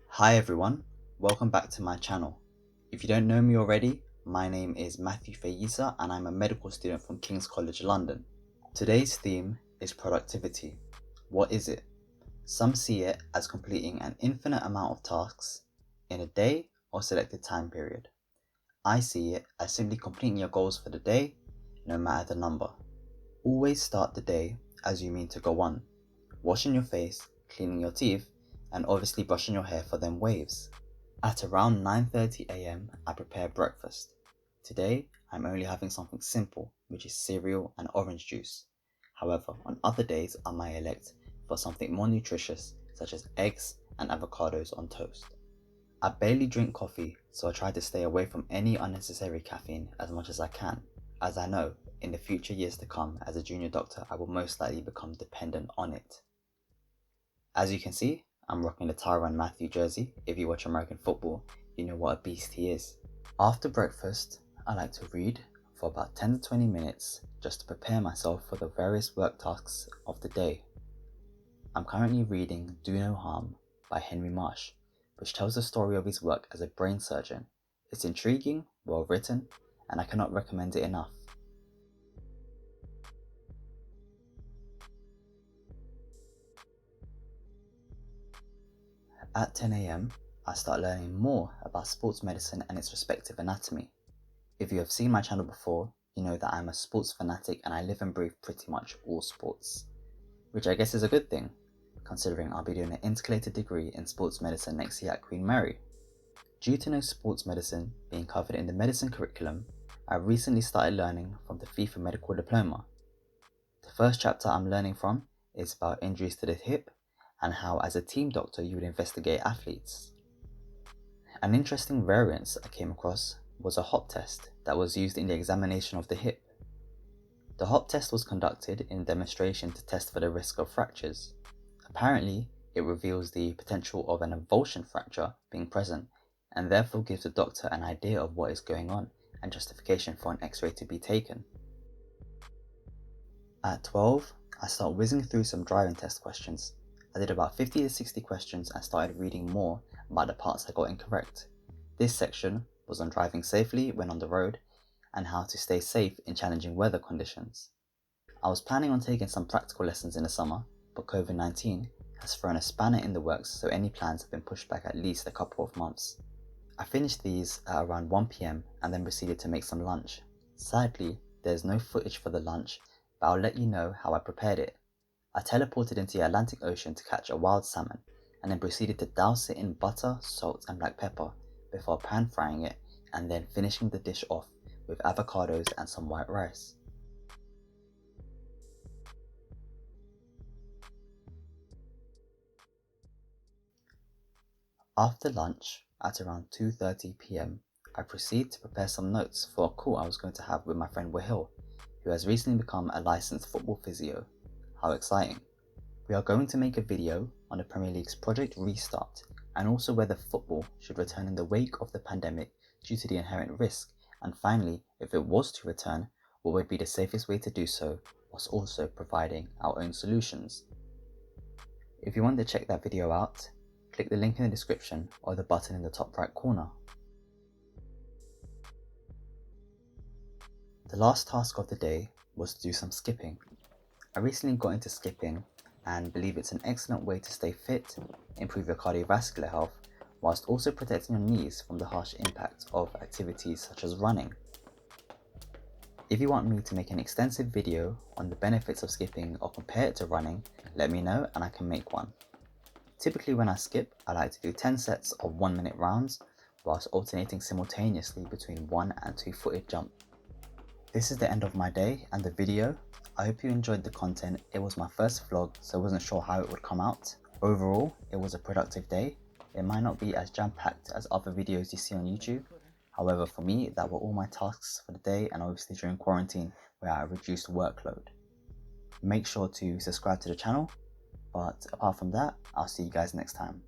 Hi everyone, welcome back to my channel. If you don't know me already, my name is Matthew Fayisa and I'm a medical student from King's College London. Today's theme is productivity. What is it? Some see it as completing an infinite amount of tasks in a day or selected time period. I see it as simply completing your goals for the day, no matter the number. Always start the day as you mean to go on. Washing your face, cleaning your teeth, and obviously brushing your hair for them waves. At around 9:30 AM, I prepare breakfast. Today, I'm only having something simple, which is cereal and orange juice. However, on other days, I might elect for something more nutritious, such as eggs and avocados on toast. I barely drink coffee, so I try to stay away from any unnecessary caffeine as much as I can, as I know in the future years to come as a junior doctor, I will most likely become dependent on it. As you can see, I'm rocking the Tyrann Matthew jersey. If you watch American football, you know what a beast he is. After breakfast, I like to read for about 10 to 20 minutes just to prepare myself for the various work tasks of the day. I'm currently reading Do No Harm by Henry Marsh, which tells the story of his work as a brain surgeon. It's intriguing, well written, and I cannot recommend it enough. At 10 AM, I start learning more about sports medicine and its respective anatomy. If you have seen my channel before, you know that I'm a sports fanatic and I live and breathe pretty much all sports. Which I guess is a good thing, considering I'll be doing an intercalated degree in sports medicine next year at Queen Mary. Due to no sports medicine being covered in the medicine curriculum, I recently started learning from the FIFA Medical Diploma. The first chapter I'm learning from is about injuries to the hip and how as a team doctor you would investigate athletes. An interesting variance I came across was a hop test that was used in the examination of the hip. The hop test was conducted in demonstration to test for the risk of fractures. Apparently, it reveals the potential of an avulsion fracture being present and therefore gives the doctor an idea of what is going on and justification for an x-ray to be taken. At 12, I start whizzing through some driving test questions. I did about 50 to 60 questions and started reading more about the parts I got incorrect. This section was on driving safely when on the road and how to stay safe in challenging weather conditions. I was planning on taking some practical lessons in the summer, but COVID-19 has thrown a spanner in the works, so any plans have been pushed back at least a couple of months. I finished these at around 1 PM and then proceeded to make some lunch. Sadly, there's no footage for the lunch, but I'll let you know how I prepared it. I teleported into the Atlantic Ocean to catch a wild salmon and then proceeded to douse it in butter, salt and black pepper before pan frying it and then finishing the dish off with avocados and some white rice. After lunch, at around 2:30 PM, I proceed to prepare some notes for a call I was going to have with my friend Wahil, who has recently become a licensed football physio. How exciting! We are going to make a video on the Premier League's Project Restart and also whether football should return in the wake of the pandemic due to the inherent risk, and finally, if it was to return, what would be the safest way to do so, whilst also providing our own solutions. If you want to check that video out, click the link in the description or the button in the top right corner. The last task of the day was to do some skipping. I recently got into skipping and believe it's an excellent way to stay fit, improve your cardiovascular health, whilst also protecting your knees from the harsh impact of activities such as running. If you want me to make an extensive video on the benefits of skipping or compare it to running, let me know and I can make one. Typically when I skip, I like to do 10 sets of 1-minute rounds, whilst alternating simultaneously between 1 and 2-footed jump. This is the end of my day and the video. I hope you enjoyed the content. It was my first vlog, so I wasn't sure how it would come out. Overall, it was a productive day. It might not be as jam-packed as other videos you see on YouTube. However, for me, that were all my tasks for the day and obviously during quarantine where I reduced workload. Make sure to subscribe to the channel, but apart from that, I'll see you guys next time.